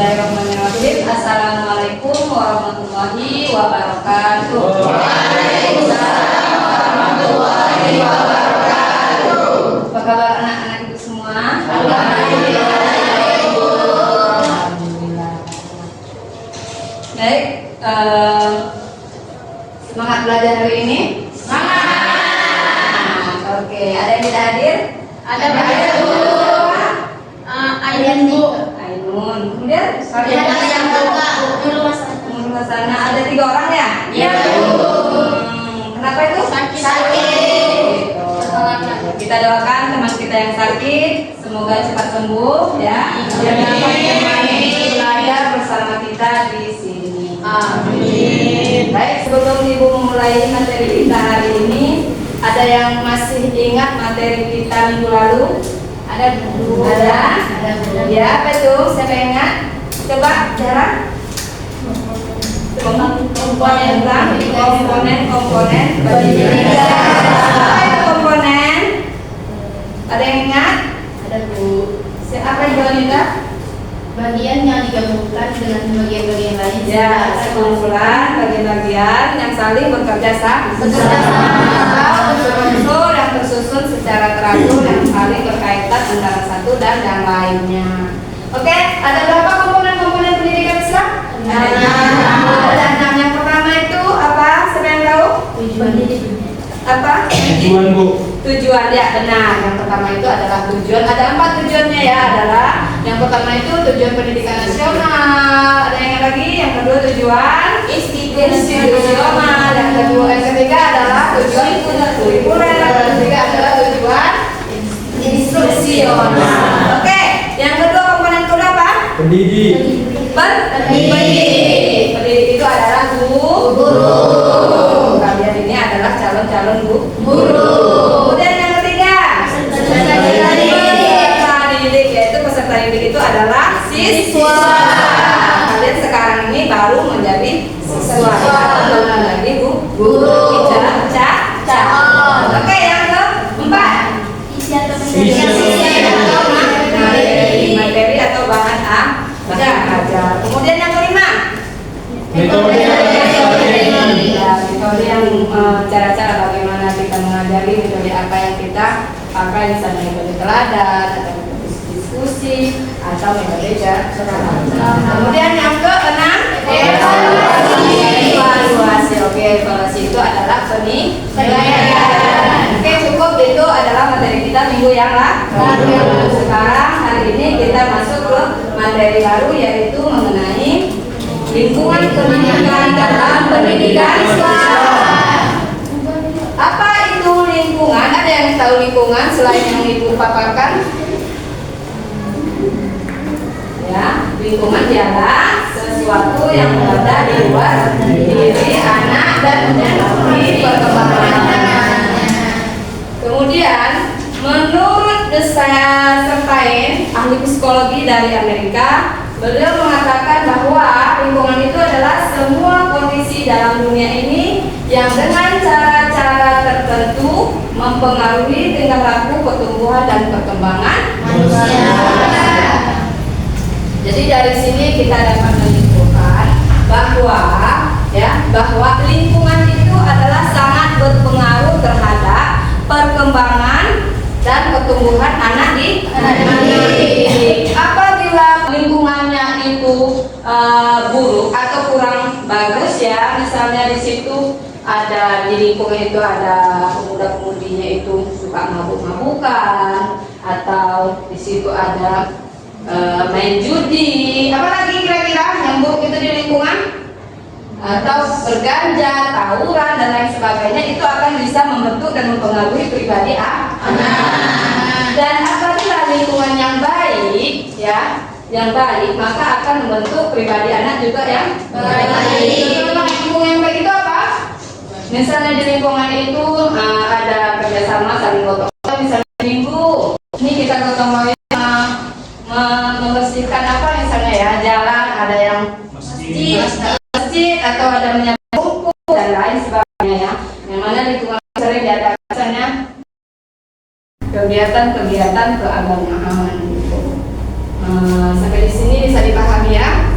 Bismillahirrahmanirrahim. Assalamualaikum warahmatullahi wabarakatuh. Waalaikumsalam warahmatullahi wabarakatuh. Apa kabar anak-anak itu semua? Alhamdulillah. Alhamdulillah. Baik, semangat belajar hari ini? Semangat. Oke, ada yang tidak hadir? Ada banyak Bu. Ayat Bu. Ainun. Kemudian Yang buka Nurul Hasanah. Ada 3 orang ya? Iya Bu. Kenapa itu? Sakit. Kita doakan teman kita yang sakit semoga cepat sembuh ya. Dan dapat menemani belajar bersama kita di sini. Amin. Baik, sebelum Ibu memulai materi kita hari ini, ada yang masih ingat materi kita minggu lalu? Ada Bu? Ada. Ya, apa itu? Siapa yang ingat? Coba jarang. Komponen pendidikan. Apa itu komponen? Ada yang ingat? Ada Bu. Siapa yang jual juga? Bagian yang digabungkan dengan bagian-bagian lain. Ya, sekumpulan bagian-bagian yang saling bekerja sama. Unsur-unsur yang tersusun secara teratur yang saling berkaitan antara satu dan yang lainnya. Oke, ada berapa komponen-komponen pendidikan Islam? Ada 6. Yang pertama itu apa? Siapa yang tahu? Apa? Tujuan Bu. Tujuan, ya benar. Yang pertama itu adalah tujuan. Ada 4 tujuannya ya. Adalah yang pertama itu tujuan pendidikan nasional. Ada yang lagi? Yang kedua tujuan institusional. Yang ketiga adalah tujuan kurikuler. Yang ketiga adalah tujuan instruksional. Oke. Yang kedua komponen kedua apa? Pendidik. Pendidik. Pendidik itu adalah guru. Kalian ini adalah calon-calon guru. Kemudian yang ketiga, peserta didik, yaitu peserta didik itu adalah siswa. Kalian sekarang ini baru menjadi siswa, baru menjadi guru. Oke, yang keempat, materi atau bahan ajar. Kemudian yang kelima, metode yang cara-cara bagaimana kita mengajari, metode apa yang kita pakai, misalnya metode teladan atau metode diskusi atau metode kemudian yang keenam, evaluasi. Oke, evaluasi itu adalah penilaian. Oke, cukup, itu adalah materi kita minggu yang lalu. Sekarang hari ini kita masuk ke materi baru, yaitu mengenai lingkungan pendidikan dalam pendidikan Islam. Apa itu lingkungan? Ada yang tahu lingkungan selain yang Ibu paparkan? Ya, lingkungan ialah sesuatu yang berada di luar diri anak dan mempengaruhi perkembangannya. Kemudian, menurut Sertain, ahli psikologi dari Amerika, beliau mengatakan bahwa lingkungan itu adalah semua kondisi dalam dunia ini yang dengan cara-cara tertentu mempengaruhi tingkah laku, pertumbuhan dan perkembangan manusia. Jadi dari sini kita dapat menyimpulkan bahwa lingkungan itu adalah sangat berpengaruh terhadap perkembangan dan pertumbuhan anak didik. Apabila lingkungannya itu buruk atau kurang bagus ya, misalnya di situ ada, di lingkungan itu ada pemuda-pemudinya itu suka mabuk-mabukan, atau di situ ada main judi, apalagi kira-kira yang buruk itu di lingkungan, atau berganja, tawuran dan lain sebagainya, itu akan bisa membentuk dan mempengaruhi pribadi anak. Dan apabila lingkungan yang baik ya, yang baik, maka akan membentuk pribadi anak juga yang baik. Lingkungan yang baik itu apa? Misalnya di lingkungan itu ada kerjasama saling gotong royong, misalnya minggu ini kita gotong royong membersihkan apa misalnya ya, jalan, ada yang masjid atau ada menyapu buku dan lain sebagainya ya. Yang mana lingkungan sering diadakan misalnya kegiatan-kegiatan keagamaan gitu. Sampai di sini bisa dipahami ya.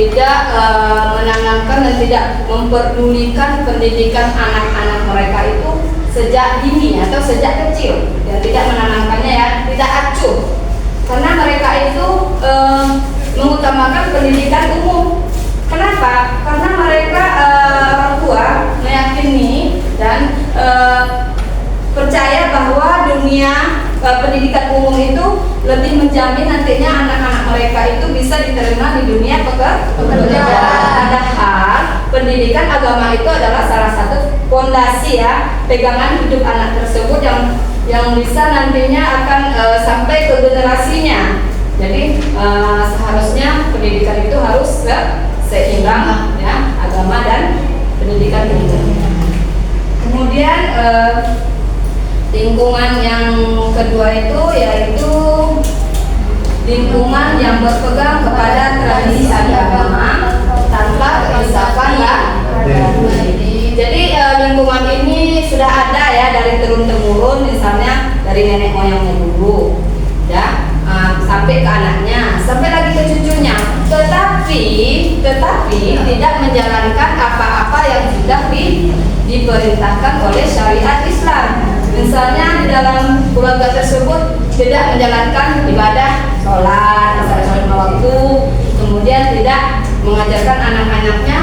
tidak menanamkan dan tidak memperdulikan pendidikan anak-anak mereka itu sejak dini atau sejak kecil, dan tidak menanamkannya ya, tidak acuh, karena mereka itu mengutamakan pendidikan umum. Kenapa? Karena mereka orang tua meyakini dan percaya bahwa dunia pendidikan umum itu lebih menjamin nantinya anak-anak mereka itu bisa diterima di dunia pekerjaan. Padahal pendidikan agama itu adalah salah satu fondasi ya, pegangan hidup anak tersebut yang bisa nantinya akan sampai ke generasinya. Jadi seharusnya pendidikan itu harus seimbang ya, agama dan pendidikan umum. Kemudian lingkungan yang kedua itu yaitu lingkungan yang berpegang kepada tradisi agama tanpa keinsafan ya. Jadi lingkungan ini sudah ada ya dari turun temurun, misalnya dari nenek moyangnya dulu ya, sampai ke anaknya, sampai lagi ke cucunya. Tetapi tidak menjalankan apa-apa yang sudah diperintahkan oleh syariat Islam. Misalnya di dalam keluarga tersebut tidak menjalankan ibadah sholat, misalnya sholat waktu, kemudian tidak mengajarkan anak-anaknya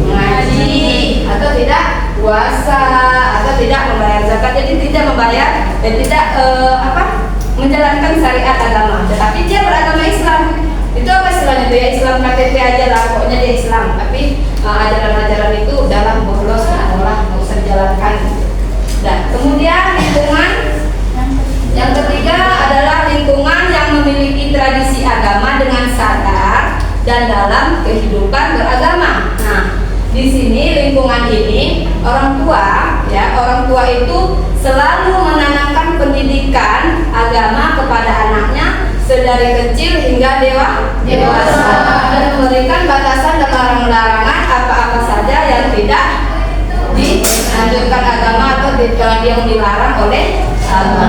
mengaji, atau tidak puasa, atau tidak membayar zakat. Jadi tidak membayar dan tidak menjalankan syariat agama, tetapi dia beragama Islam. Itu apa istilahnya tuh ya, Islam KTP aja lah, pokoknya dia Islam, tapi ajaran-ajaran itu dalam bolos, nggak usah dijalankan. Dan kemudian lingkungan yang ketiga adalah lingkungan yang memiliki tradisi agama dengan sadar dan dalam kehidupan beragama. Nah, di sini lingkungan ini orang tua itu selalu menanamkan pendidikan agama kepada anaknya sedari kecil hingga dewasa, dan memberikan batasan dan larangan-larangan apa-apa saja yang tidak dianjurkan agama atau yang dilarang oleh agama.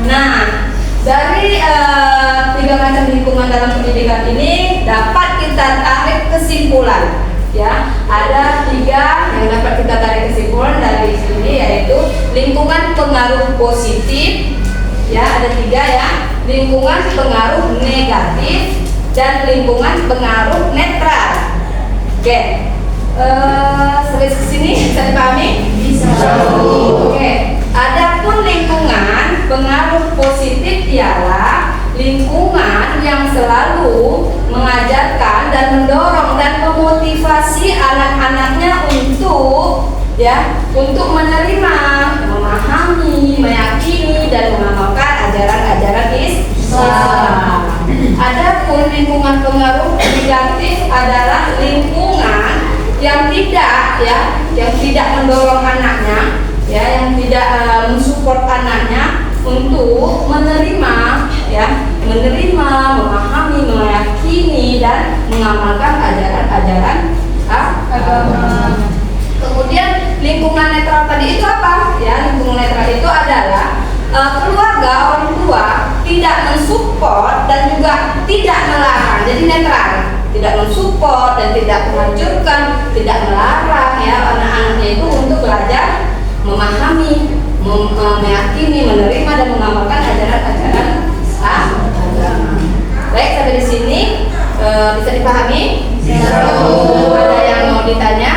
Nah, dari 3 macam lingkungan dalam pendidikan ini dapat kita tarik kesimpulan ya. Ada 3 yang dapat kita tarik kesimpulan dari sini, yaitu lingkungan pengaruh positif ya, ada 3 ya, lingkungan pengaruh negatif dan lingkungan pengaruh netral. Oke. Sampai sini bisa dipahami? Bisa. Oke. Adapun lingkungan pengaruh positif ialah lingkungan yang selalu mengajarkan dan mendorong dan memotivasi anak-anaknya untuk menerima, memahami, meyakini dan mengamalkan ajaran-ajaran Islam. Adapun lingkungan pengaruh negatif adalah lingkungan yang tidak mendorong anaknya ya, yang tidak mensupport anaknya untuk menerima, memahami, meyakini dan mengamalkan ajaran-ajaran agama. Kemudian lingkungan netral tadi itu apa? Ya, lingkungan netral itu adalah keluarga, orang tua tidak mensupport dan juga tidak melarang. Jadi netral, tidak mensupport dan tidak menghancurkan, tidak melarang ya anak-anaknya itu untuk belajar, memahami, meyakini, menerima dan mengamalkan ajaran-ajaran agama. Baik, sampai di sini bisa dipahami? Bisa. Ada yang mau ditanya?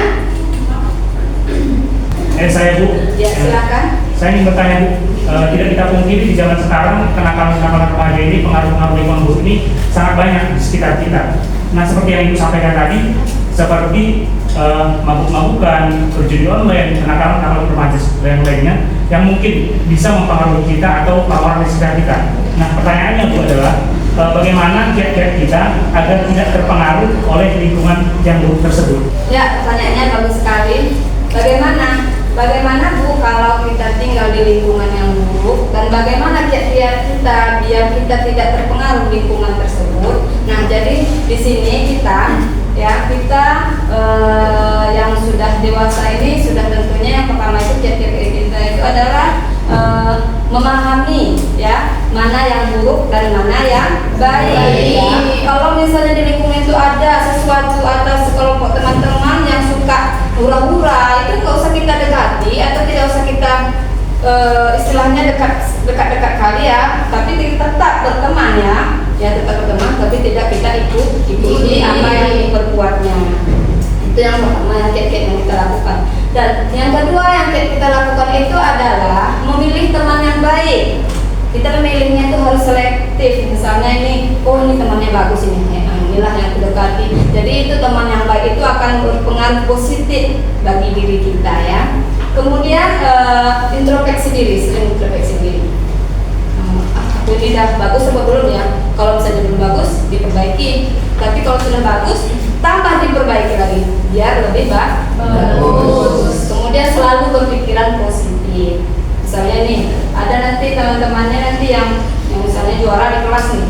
Saya Bu. Ya, silakan. Saya ingin bertanya Bu, tidak kita pungkiri di zaman sekarang kenakalan-kenakalan remaja ini, pengaruh-pengaruh lingkungan buruk ini sangat banyak di sekitar kita. Nah, seperti yang Ibu sampaikan tadi, seperti mabuk-mabukan, berjudi online, kenakalan-kenakalan remaja yang lainnya yang mungkin bisa mempengaruhi kita atau orang-orang di sekitar kita. Nah, pertanyaannya Bu adalah bagaimana kiat-kiat kita agar tidak terpengaruh oleh lingkungan yang buruk tersebut? Ya, pertanyaannya bagus sekali. Bagaimana Bu kalau kita tinggal di lingkungan yang buruk, dan bagaimana kiat-kiat kita biar kita tidak terpengaruh lingkungan tersebut? Nah, jadi di sini kita yang sudah dewasa ini sudah tentunya yang pertama itu kiat-kiat kita itu adalah memahami ya mana yang buruk dan mana yang baik. Kalau misalnya di lingkungan itu ada sesuatu istilahnya dekat-dekat kali ya, tapi tetap berteman ya, tetap berteman, tapi tidak kita ikuti apa yang diperbuatnya. Itu yang pertama yang kita lakukan. Dan yang kedua yang kita lakukan itu adalah memilih teman yang baik. Kita memilihnya itu harus selektif. Misalnya ini, oh ini temannya bagus ini, inilah yang kita dekati. Jadi itu teman yang baik itu akan berpengaruh positif bagi diri kita ya. Kemudian introspeksi diri, sering introspeksi diri. Aku ini dah bagus apa belum ya? Kalau misalnya belum bagus, diperbaiki. Tapi kalau sudah bagus, tambah diperbaiki lagi biar lebih bagus. Kemudian selalu berpikiran positif. Misalnya nih, ada nanti teman-temannya nanti yang misalnya juara di kelas nih.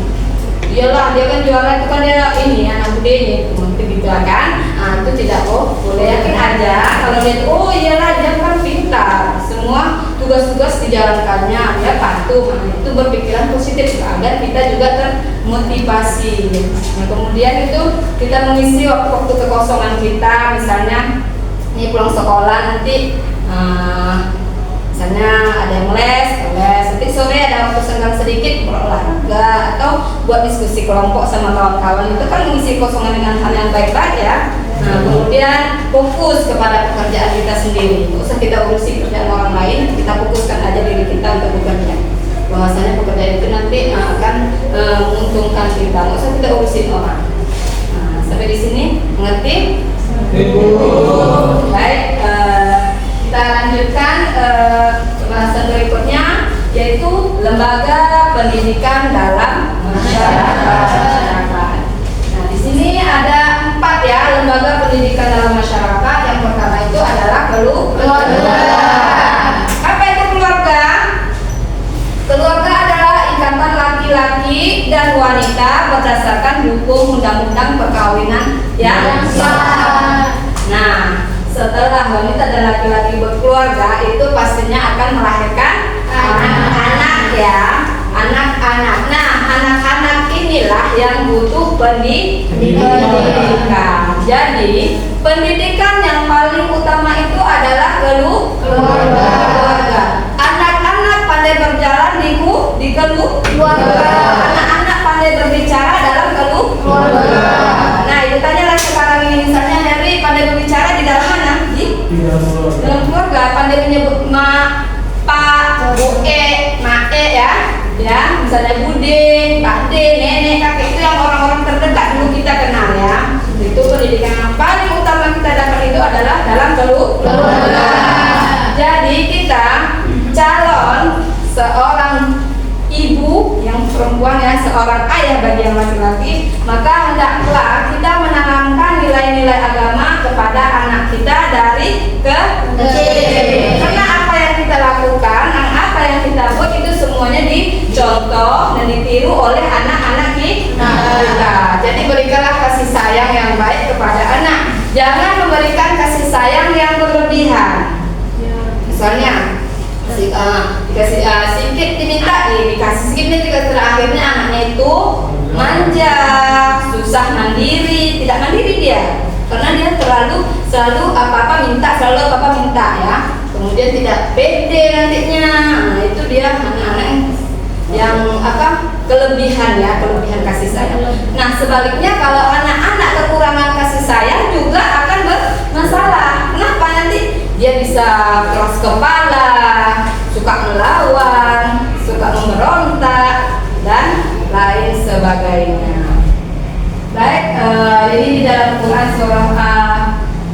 Iyalah dia kan juara itu kan dia ini anak bude ini, begitu kan? Itu tidak boleh, yakin aja kalau dia oh iyalah dia kan pintar, semua tugas-tugas dijalankannya, dia patuh. Itu berpikiran positif agar kita juga termotivasi. Nah, kemudian itu kita mengisi waktu-waktu kekosongan kita, misalnya ini pulang sekolah nanti misalnya ada yang les, nanti sore ada waktu senggang sedikit berolahraga atau buat diskusi kelompok sama kawan-kawan, itu kan mengisi kosongan dengan hal yang baik-baik ya. Nah, kemudian fokus kepada pekerjaan kita sendiri, nggak usah kita urusi kerjaan orang lain, kita fokuskan aja diri kita untuk bekerja. Bahwasanya pekerjaan itu nanti akan menguntungkan kita, nggak usah kita urusin orang. Nah, sampai di sini mengerti? Baik. Kita lanjutkan pembahasan berikutnya, yaitu lembaga pendidikan dalam masyarakat. Nah, di sini ada 4 ya lembaga pendidikan dalam masyarakat. Yang pertama itu adalah keluarga. Apa itu keluarga? Keluarga adalah ikatan laki-laki dan wanita berdasarkan hukum undang-undang perkawinan yang sah. Nah, setelah wanita dan laki-laki berkeluarga itu pastinya akan melahirkan anak-anak ya, anak-anak. Nah, anak-anak inilah yang butuh pendidikan. Jadi, pendidikan yang paling utama itu adalah keluarga. Anak-anak pandai berjalan di keluarga. Anak-anak pandai berbicara dalam keluarga. Nah, itu tanyalah sekarang ini, misalnya Heri pandai berbicara di dalam mana? Dalam keluarga. Pandai menyebut mak, pak, bu e, ma e ya, misalnya bude, pak de, nenek, kakek, itu yang orang-orang terdekat dulu kita kenal ya. Itu pendidikan yang paling utama kita dapat itu adalah dalam keluarga. Jadi kita calon seorang ibu yang perempuan ya, seorang ayah bagi yang laki-laki, maka hendaklah kita menanamkan nilai-nilai agama kepada anak kita dari kecil. Karena apa yang kita lakukan, apa yang kita buat itu semuanya dicontoh dan ditiru oleh anak-anak kita. Jadi berikanlah kasih sayang yang baik kepada anak. Jangan memberikan kasih sayang yang berlebihan. Misalnya dikasih sedikit diminta, dikasih sedikit, dikasih akhirnya anaknya itu manja, susah mandiri, tidak mandiri dia, karena dia selalu apa-apa minta, ya. Kemudian tidak pede nantinya. Nah, itu dia anak-anak yang kelebihan ya, kelebihan kasih sayang. Nah, sebaliknya kalau anak-anak kekurangan kasih sayang juga akan bermasalah. Kenapa? Nanti dia bisa keras kepala, suka melawan, suka memberontak, dan lain sebagainya. Baik, ini di dalam Quran surah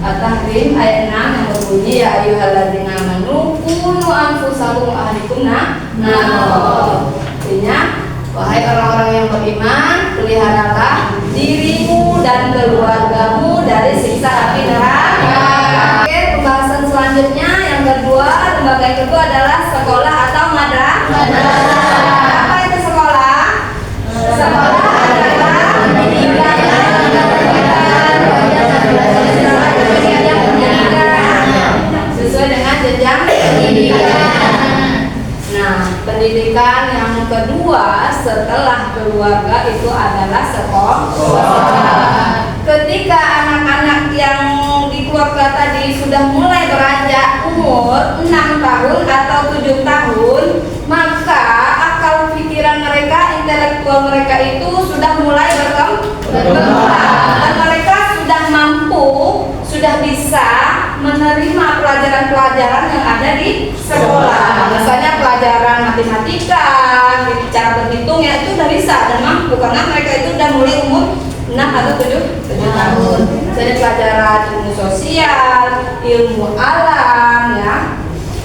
At-Tahrim ayat 6 yang berbunyi ya ayyuhalladzina amanu kunu anfusakum wa ahlikum artinya, wahai orang-orang yang beriman, peliharalah dirimu dan keluargamu dari siksa api neraka. Oke, pembahasan selanjutnya yang kedua, lembaga yang kedua adalah sekolah atau madrasah. Apa itu sekolah? Sekolah adalah pendidikan sesuai dengan jenjang pendidikan. Nah, pendidikan yang kedua setelah keluarga itu adalah sekolah. Ketika anak-anak yang di keluarga tadi sudah mulai beranjak umur 6 tahun atau 7 tahun berkembang. Dan mereka sudah mampu, sudah bisa menerima pelajaran-pelajaran yang ada di sekolah. Misalnya pelajaran matematika, cara berhitung ya itu udah bisa dan mampu karena mereka itu udah mulai umur 6 atau 7 tahun. Misalnya pelajaran ilmu sosial, ilmu alam ya.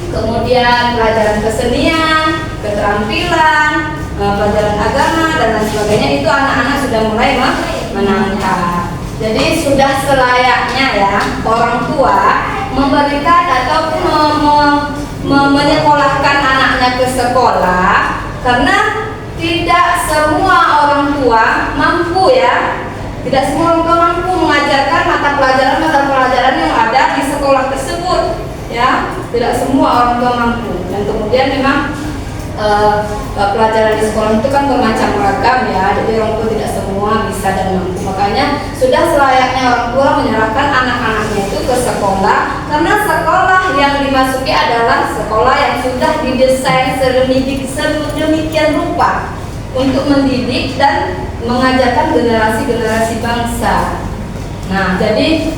Kemudian pelajaran kesenian, keterampilan, pelajaran agama dan lain sebagainya itu anak-anak sudah mulai menangkap. Jadi sudah selayaknya ya orang tua memberikan ataupun menyekolahkan anaknya ke sekolah karena tidak semua orang tua mampu ya. Tidak semua orang tua mampu mengajarkan mata pelajaran yang ada di sekolah tersebut ya. Tidak semua orang tua mampu dan kemudian memang pelajaran di sekolah itu kan bermacam ragam ya, jadi orang tua tidak semua bisa dan mampu. Makanya sudah selayaknya orang tua menyerahkan anak-anaknya itu ke sekolah karena sekolah yang dimasuki adalah sekolah yang sudah didesain sedemikian rupa untuk mendidik dan mengajarkan generasi-generasi bangsa. Nah, jadi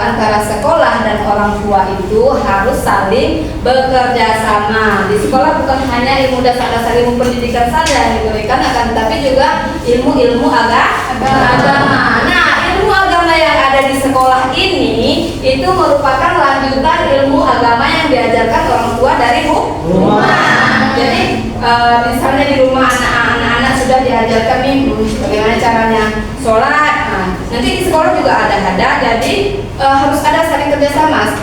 antara sekolah dan orang tua itu harus saling bekerja sama. Di sekolah bukan hanya ilmu dasar-dasar ilmu pendidikan saja yang diberikan, akan tetapi juga ilmu-ilmu agama. Nah, ilmu agama yang ada di sekolah ini itu merupakan lanjutan ilmu agama yang diajarkan orang tua dari rumah. Jadi misalnya di rumah anak-anak sudah diajarkan nih bagaimana caranya sholat. Nanti di sekolah juga ada, jadi harus ada saling kerjasama.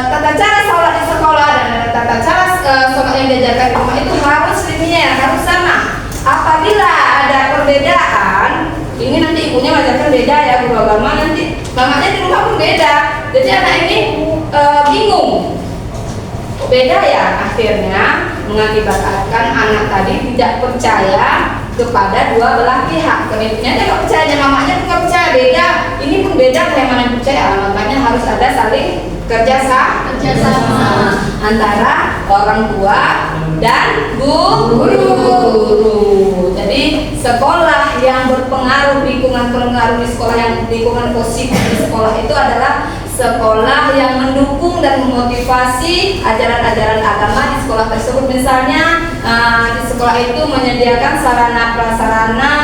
Tata cara sholat di sekolah dan tata cara sholat yang diajarkan di rumah itu harus linear, harus sama. Apabila ada perbedaan, ini nanti ibunya mengajarkan beda ya guru agama, nanti mamanya di rumah pun beda. Jadi anak ini bingung, kok beda ya, akhirnya mengakibatkan anak tadi tidak percaya kepada dua belah pihak. Ibunya dia nggak percaya, mamanya pun nggak percaya, beda. Ini pun beda, kayak mana yang percaya. Makanya harus ada saling kerjasama antara orang tua dan guru. Jadi sekolah yang berpengaruh, lingkungan pengaruh di sekolah yang lingkungan positif di sekolah itu adalah sekolah yang mendukung dan memotivasi ajaran-ajaran agama di sekolah tersebut. Misalnya di sekolah itu menyediakan sarana prasarana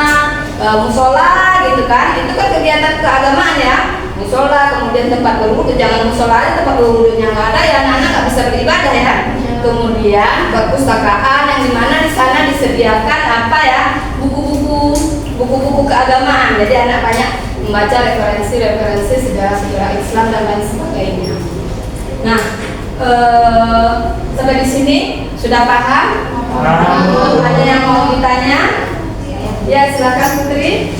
musola gitu kan, itu kan kegiatan keagamaan ya, musola, kemudian tempat berwudu, jangan musola aja tempat berwudunya nggak ada ya, anak-anak nggak bisa beribadah ya. Kemudian perpustakaan yang dimana di sana disediakan apa ya, buku-buku keagamaan, jadi anak banyak membaca referensi sejarah Islam dan lain sebagainya. Nah, sampai di sini sudah paham? Ada yang mau ditanya? Ya, silakan Putri.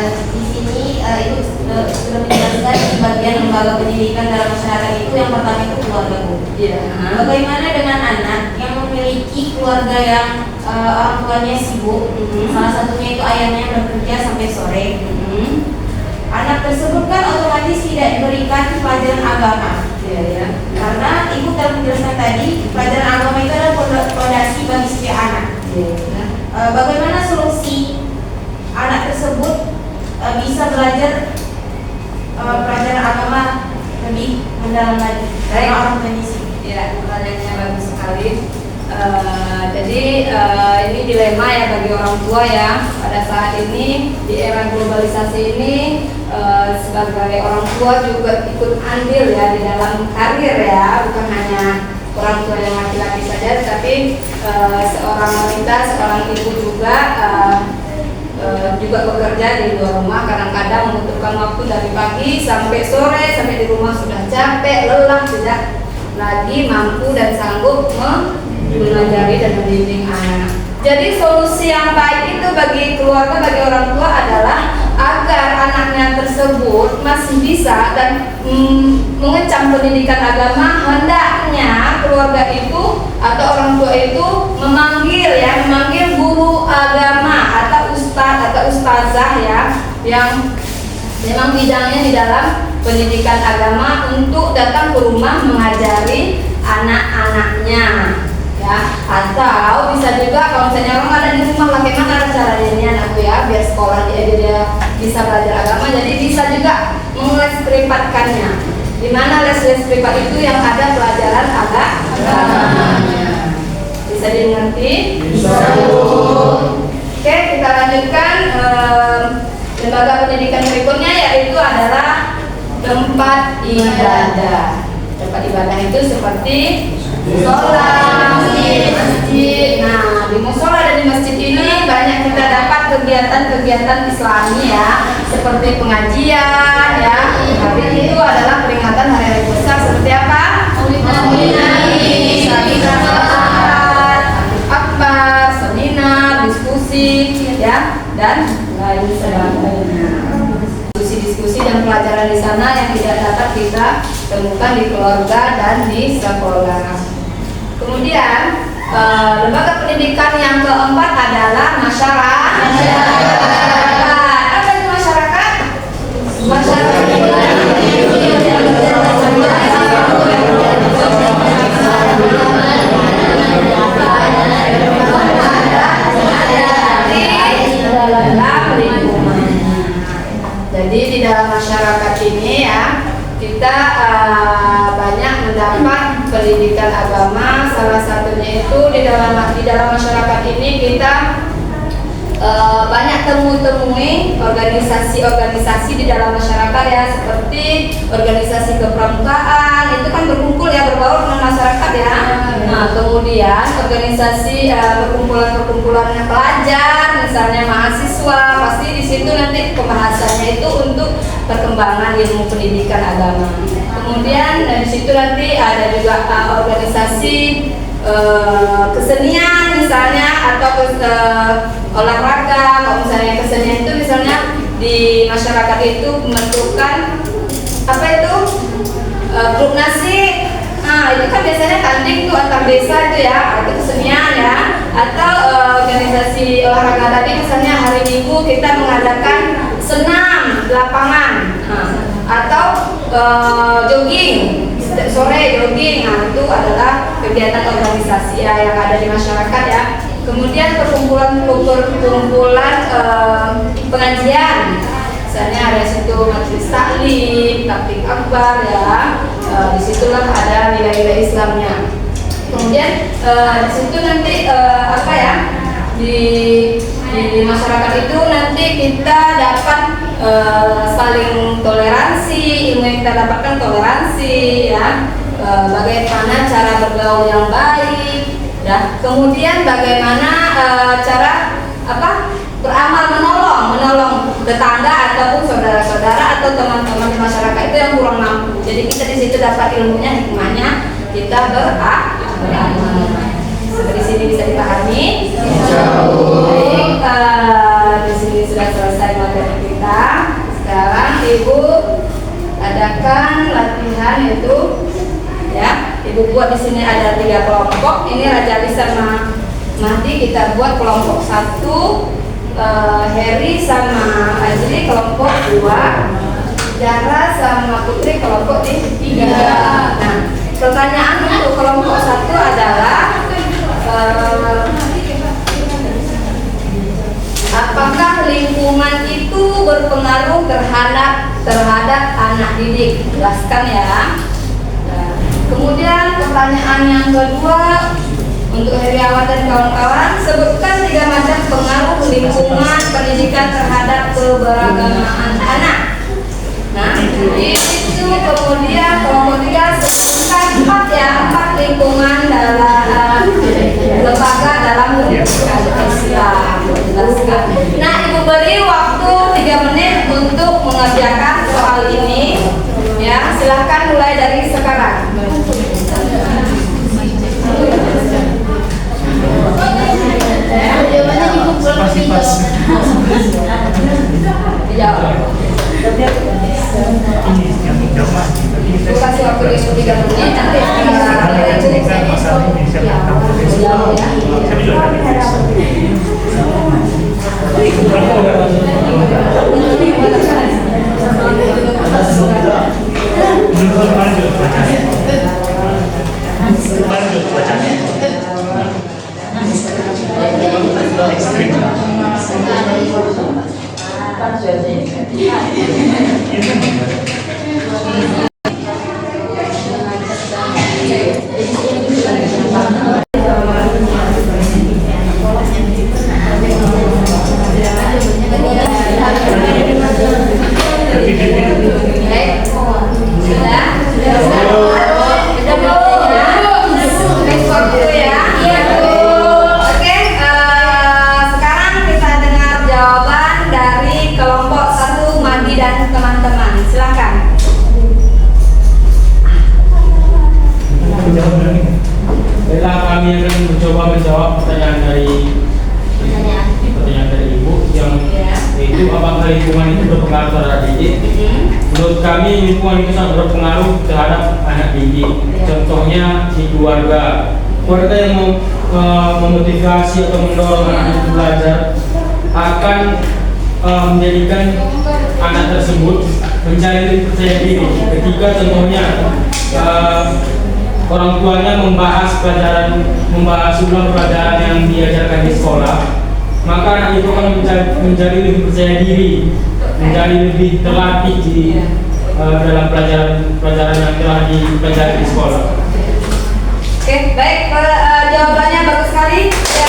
Di sini Ibu sudah menjelaskan di bagian lembaga pendidikan dalam masyarakat itu yang pertama itu keluarga, Bu. Iya. Bagaimana dengan anak yang memiliki keluarga yang orang tuanya sibuk, salah satunya itu ayahnya bekerja sampai sore. Anak tersebut kan otomatis tidak diberikan pelajaran agama. Iya ya. Karena Ibu telah menjelaskan tadi pelajaran agama itu adalah fondasi bagi setiap anak. Iya. Bagaimana solusi anak tersebut bisa belajar pelajaran agama lebih mendalam lagi? Baik. Orang tuanya sibuk. Ya, pertanyaannya bagus sekali. Jadi ini dilema ya bagi orang tua ya pada saat ini di era globalisasi ini, sebagai orang tua juga ikut andil ya di dalam karir ya, bukan hanya orang tua yang laki-laki saja, tapi seorang wanita, seorang ibu juga bekerja di luar rumah, kadang-kadang membutuhkan waktu dari pagi sampai sore, sampai di rumah sudah capek, lelah, tidak lagi mampu dan sanggup mengajari dan membimbing anak. Jadi solusi yang baik itu bagi keluarga, bagi orang tua adalah agar anaknya tersebut masih bisa dan mengecam pendidikan agama, hendaknya keluarga itu atau orang tua itu memanggil guru agama atau ustadz atau ustazah ya yang memang bidangnya di dalam pendidikan agama untuk datang ke rumah mengajari anak-anaknya ya. Atau bisa juga kalau misalnya orang ada di rumah, bagaimana caranya ini anakku ya biar sekolah dia mendapatkannya. Di mana les-les privat itu yang ada pelajaran agama. Bisa dimengerti? Bisa. Oke, kita lanjutkan lembaga pendidikan berikutnya, yaitu adalah tempat ibadah. Tempat ibadah itu seperti musola, masjid. Nah, di musola dan di masjid ini banyak kita dapat kegiatan-kegiatan Islami ya, seperti pengajian ya. Tapi itu adalah peringatan hari-hari besar seperti apa? Maulid Nabi, Salat Akbar, seminar, diskusi ya, dan lain sebagainya. Diskusi dan pelajaran di sana yang tidak dapat kita temukan di keluarga dan di sekolah. Kemudian lembaga pendidikan yang keempat adalah masyarakat. Apa itu masyarakat? Masyarakat dalam lingkungan. Jadi di dalam masyarakat ini ya, kita banyak mendapat pendidikan agama. Salah satunya itu di dalam masyarakat ini kita banyak temui organisasi-organisasi di dalam masyarakat ya, seperti organisasi kepramukaan, itu kan berkumpul ya, berbaur dengan masyarakat ya. Nah, kemudian organisasi perkumpulan pelajar, misalnya mahasiswa, pasti di situ nanti pembahasannya itu untuk perkembangan ilmu pendidikan agama. Kemudian di situ nanti ada juga organisasi kesenian misalnya, atau olahraga. Kalau misalnya kesenian itu misalnya di masyarakat itu membentukkan apa itu grup nasi. Nah, itu kan biasanya tanding tuh antar desa itu ya, itu kesenian ya. Atau organisasi olahraga tadi misalnya hari Minggu kita mengadakan senam di lapangan, atau jogging sore jogging. Nah, itu adalah kegiatan organisasi ya yang ada di masyarakat ya. Kemudian perkumpulan pengajian, misalnya ada situ majelis taklim, taklim akbar ya. Disitulah ada nilai-nilai Islamnya. Kemudian di situ nanti apa ya, di masyarakat itu nanti kita dapat saling toleransi, ilmu yang kita dapatkan toleransi ya, bagaimana cara bergaul yang baik ya. Kemudian bagaimana cara beramal, menolong tetangga ataupun saudara-saudara atau teman-teman di masyarakat itu yang kurang mampu. Jadi kita di situ dapat ilmunya, hikmahnya, kita beramal. Di sini bisa dipahami. Baik, di sini sudah selesai materi kita. Sekarang Ibu adakan latihan itu ya. Ibu buat di sini ada 3 kelompok. Ini Rajali sama Mahdi kita buat kelompok 1. Heri sama Azri kelompok 2. Dara sama Putri kelompok 3. Nah, pertanyaan untuk kelompok 1 adalah apakah lingkungan itu berpengaruh terhadap anak didik? Jelaskan ya. Nah, kemudian pertanyaan yang kedua untuk Heriawan dan kawan-kawan, sebutkan 3 macam pengaruh lingkungan pendidikan terhadap keberagaman anak. Nah, itu kemudian kelompok 3 sebutkan 4 lingkungan dalam lembaga dalam pendidikan Islam. Nah, Ibu beri waktu 3 menit untuk mengerjakan soal ini. Ya, silakan mulai dari sekarang. Jawabannya dikumpul Pas. Dijawab. Ini yang jauh mas. Ibu kasih waktu Ibu 3 menit. Nanti Masalah ini siapa tahu. Saya juga lanjut bacanya. Ekstrim. Baik. Sudah? Sudah belum? Respon dulu ya. Iya, Bu. Oke, sekarang kita dengar jawaban dari kelompok 1 Madi dan teman-teman. Silakan. Baiklah, kami akan mencoba menjawab pertanyaan dari Ibu yang yaitu apakah lingkungan itu berpengaruh terhadap didik? Menurut kami lingkungan itu sangat berpengaruh terhadap anak didik. Contohnya di keluarga yang memotivasi atau mendorong anak itu belajar akan menjadikan anak tersebut menjadi percaya diri. Ketika contohnya orang tuanya membahas ulang pelajaran yang diajarkan di sekolah, maka anak itu akan menjadi lebih percaya diri, menjadi lebih terlatih di dalam pelajaran yang telah dipelajari di sekolah. Oke, baik. Jawabannya bagus sekali. Ya.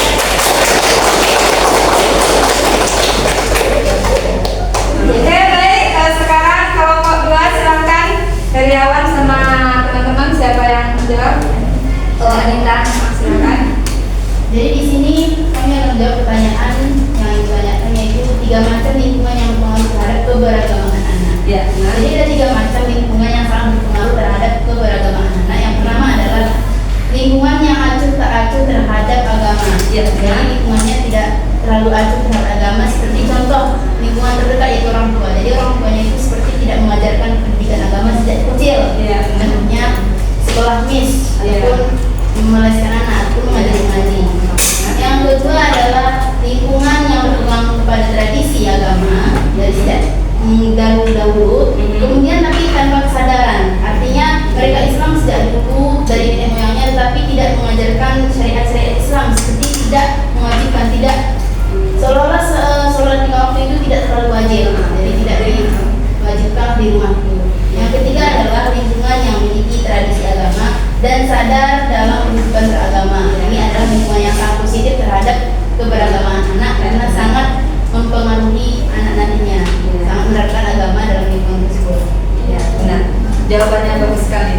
Oke, baik. Sekarang kelompok 2 silakan. Heriawan sama teman-teman siapa yang menjawab? Anita, silakan. Jadi di sini kami akan menjawab pertanyaan yang ditanyakan, yaitu 3 macam lingkungan yang berpengaruh terhadap keberagaman anak. Ya, Jadi ada 3 macam lingkungan yang sangat berpengaruh terhadap keberagaman anak. Yang pertama adalah lingkungan yang acuh tak acuh terhadap agama. Ya, Jadi lingkungannya tidak terlalu acuh terhadap agama. Seperti contoh lingkungan terdekat yaitu orang tua. Jadi orang tuanya itu seperti tidak mengajarkan pendidikan agama sejak kecil. Ya. Contohnya sekolah mis ataupun meleskan anak ataupun mengajari mengaji. Yang kedua adalah lingkungan yang berpegang kepada tradisi agama dari sejak dahulu, kemudian tapi tanpa kesadaran. Artinya mereka Islam sejak dulu dari nenek moyangnya, tetapi tidak mengajarkan syariat-syariat Islam, seperti tidak mewajibkan, tidak seolah-olah sholat 5 waktu itu tidak terlalu wajib, jadi tidak diwajibkan di rumah itu. Yang ketiga adalah lingkungan yang memiliki tradisi agama dan sadar dalam kehidupan beragama. Ini adalah lingkungan yang sangat positif terhadap keberagaman anak karena sangat mempengaruhi anak nantinya, sangat menerapkan agama dalam lingkungan tersebut. Ya, benar. Jawabannya bagus sekali.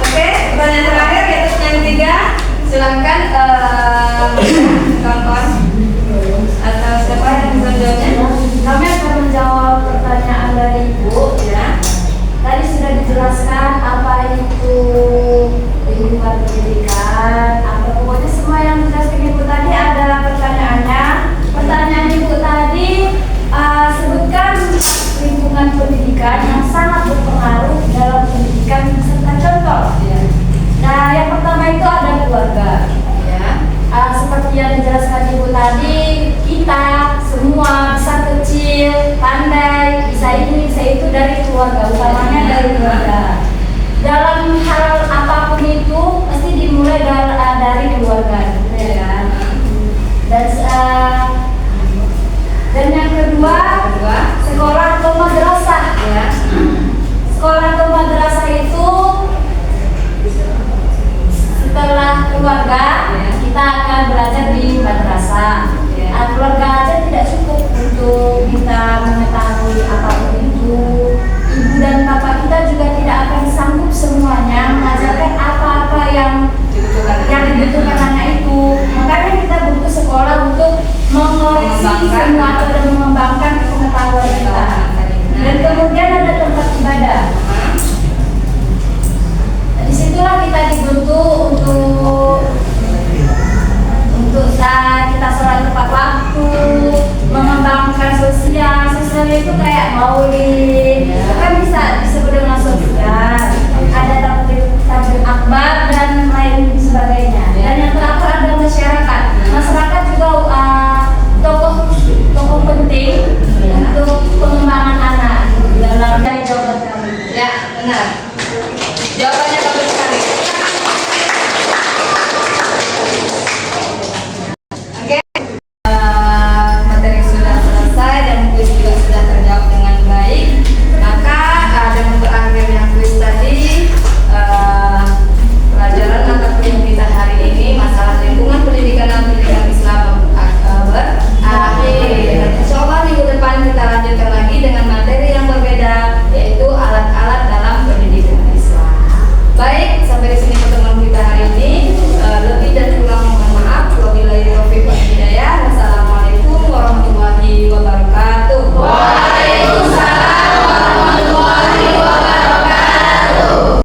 Oke, pertanyaan terakhir yaitu yang 3. Silakan kawan-kawan atau siapa yang bisa menjawabnya? Kami akan menjawab pertanyaan dari Ibu. Ya. Tadi sudah dijelaskan apa itu lingkungan pendidikan, apa pokoknya semua yang dijelaskan Ibu tadi. Ada pertanyaannya. Pertanyaan Ibu tadi sebutkan lingkungan pendidikan yang sangat berpengaruh dalam pendidikan serta contoh. Ya. Nah, yang pertama itu ada keluarga. Ya. Seperti yang dijelaskan Ibu tadi, kita semua besar kecil, pandai, bisa ini, bisa itu dari keluarga, utamanya dari keluarga. Dalam hal apapun itu, pasti dimulai dari keluarga, gitu ya kan? Dan